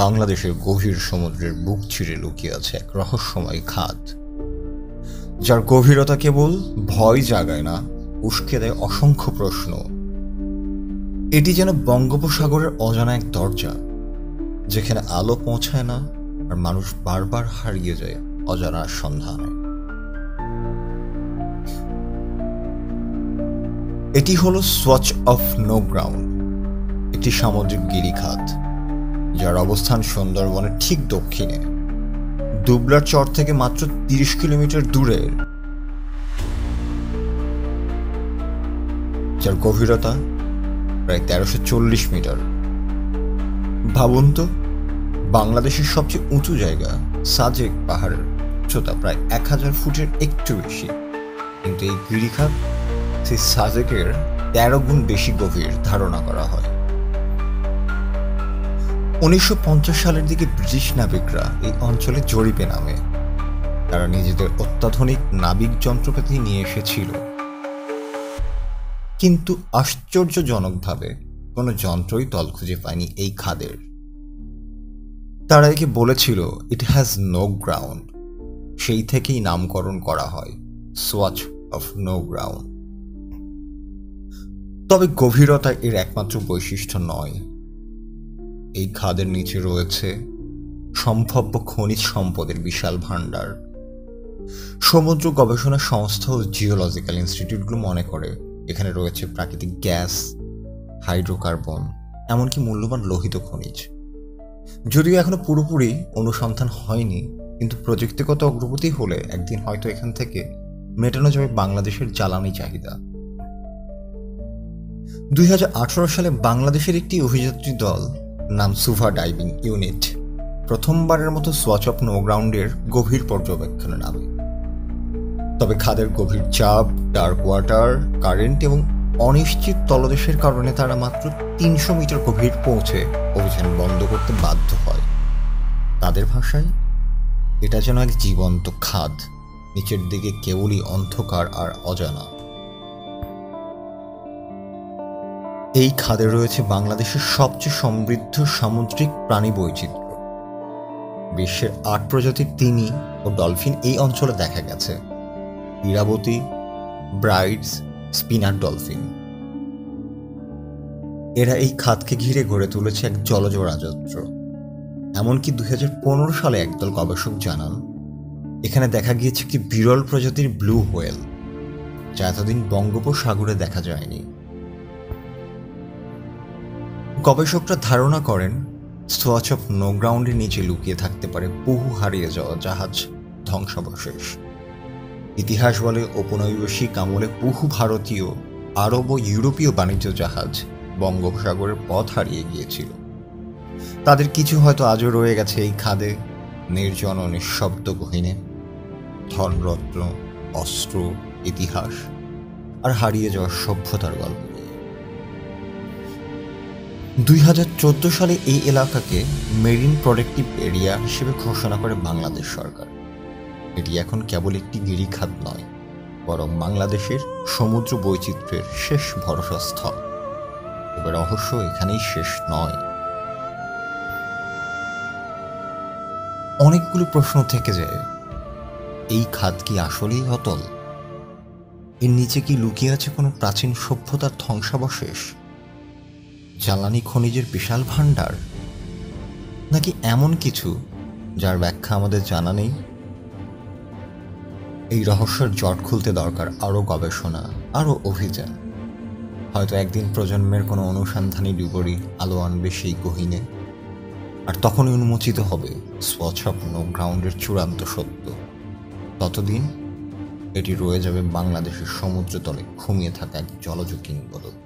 বাংলাদেশের গভীর সমুদ্রের বুক চিরে লুকিয়ে আছে এক রহস্যময় খাদ, যার গভীরতা কেবল ভয় জাগায় না, উস্কে দেয় অসংখ্য প্রশ্ন। এটি যেন বঙ্গোপসাগরের অজানা এক দরজা, যেখানে আলো পৌঁছায় না আর মানুষ বারবার হারিয়ে যায় অজানার সন্ধানে। এটি হলো সোয়াচ অফ নো গ্রাউন্ড, একটি সামুদ্রিক গিরিখাত যার অবস্থান সুন্দরবনের ঠিক দক্ষিণে, দুবলার চর থেকে মাত্র 30 কিলোমিটার দূরে, যার গভীরতা প্রায় 1340 মিটার। ভাবুন তো, বাংলাদেশের সবচেয়ে উঁচু জায়গা সাজেক পাহাড়ের উচ্চতা প্রায় 1000 ফুটের একটু বেশি, কিন্তু এই গিরিখাত সেই সাজেকের 13 গুণ বেশি গভীর ধারণা করা হয়। 1950 সালের দিকে ব্রিটিশ নাবিকরা এই অঞ্চলে জরিপে নামে। তারা নিজেদের অত্যাধুনিক নাবিক যন্ত্রপাতি নিয়ে এসেছিল, কিন্তু আশ্চর্যজনকভাবে কোনো যন্ত্রই তল খুঁজে পায়নি এই খাদের। তারা একে বলেছিল ইট হ্যাজ নো গ্রাউন্ড, সেই থেকেই নামকরণ করা হয় সোয়াচ অফ নো গ্রাউন্ড। তবে গভীরতা এর একমাত্র বৈশিষ্ট্য নয়। এই খাদের নিচে রয়েছে সম্ভাব্য খনিজ সম্পদের বিশাল ভাণ্ডার। সমুদ্র গবেষণা সংস্থা ও জিওলজিক্যাল ইনস্টিটিউটগুলো মনে করে এখানে রয়েছে প্রাকৃতিক গ্যাস, হাইড্রোকার্বন, এমনকি মূল্যবান লোহিত খনিজ। যদিও এখনো পুরোপুরি অনুসন্ধান হয়নি, কিন্তু প্রযুক্তিগত অগ্রগতি হলে একদিন হয়তো এখান থেকে মেটানো যাবে বাংলাদেশের জ্বালানি চাহিদা। 2018 সালে বাংলাদেশের একটি অভিযাত্রী দল নাম সুভা ডাইভিং ইউনিট প্রথমবারের মতো সোয়াচ অফ নো গ্রাউন্ডের গভীর পর্যবেক্ষণে নামে। তবে খাদের গভীর চাপ, ডার্ক ওয়াটার, কারেন্ট এবং অনিশ্চিত তলদেশের কারণে তারা মাত্র 300 মিটার গভীর পৌঁছে অভিযান বন্ধ করতে বাধ্য হয়। তাদের ভাষায় এটা যেন এক জীবন্ত খাদ, নিচের দিকে কেবলই অন্ধকার আর অজানা। এই খাদে রয়েছে বাংলাদেশের সবচেয়ে সমৃদ্ধ সামুদ্রিক প্রাণী বৈচিত্র্য। বিশ্বের 8 প্রজাতির তিমি ও ডলফিন এই অঞ্চলে দেখা গেছে। Irrawaddy, Bryde's, spinner dolphin. এরা এই খাদকে ঘিরে গড়ে তুলেছে এক জলজ রাজত্ব। এমনকি 2015 সালে একদল গবেষক জানান এখানে দেখা গিয়েছে একটি বিরল প্রজাতির ব্লু হোয়েল, যা এতদিন বঙ্গোপসাগরে দেখা যায়নি। গবেষকরা ধারণা করেন সোয়াচ অফ নো গ্রাউন্ডের নিচে লুকিয়ে থাকতে পারে বহু হারিয়ে যাওয়া জাহাজ ধ্বংসাবশেষ। ইতিহাস বলে ঔপনিবেশিক আমলে বহু ভারতীয়, আরব ও ইউরোপীয় বাণিজ্য জাহাজ বঙ্গোপসাগরের পথ হারিয়ে গিয়েছিল। তাদের কিছু হয়তো আজও রয়ে গেছে এই খাদে, নির্জন ও নিঃশব্দ গহীনে। ধনরত্ন, অস্ত্র, ইতিহাস আর হারিয়ে যাওয়া সভ্যতার গল্প। 2014 সালে এই এলাকাকে মেরিন প্রোটেক্টিভ এরিয়া হিসেবে ঘোষণা করে বাংলাদেশ সরকার। এটি এখন কেবল একটি গিরিখাত নয়, বরং বাংলাদেশের সমুদ্র বৈচিত্র্যের শেষ ভরসাস্থল। তবে রহস্য এখানেই শেষ নয়। অনেকগুলো প্রশ্ন থেকে যায়। এই খাদ কি আসলেই অতল? এর নিচে কি লুকিয়ে আছে কোনো প্রাচীন সভ্যতার ধ্বংসাবশেষ, জ্বালানি খনিজের বিশাল ভাণ্ডার, নাকি এমন কিছু যার ব্যাখ্যা আমাদের জানা নেই? এই রহস্যের জট খুলতে দরকার আরও গবেষণা, আরও অভিযান। হয়তো একদিন প্রজন্মের কোনো অনুসন্ধানী ডুবুরি আলো আনবে সেই গহীনে, আর তখনই উন্মোচিত হবে সোয়াচ অফ নো গ্রাউন্ডের চূড়ান্ত সত্য। ততদিন এটি রয়ে যাবে বাংলাদেশের সমুদ্রতলে ঘুমিয়ে থাকা এক জলজ কিংবদন্তি।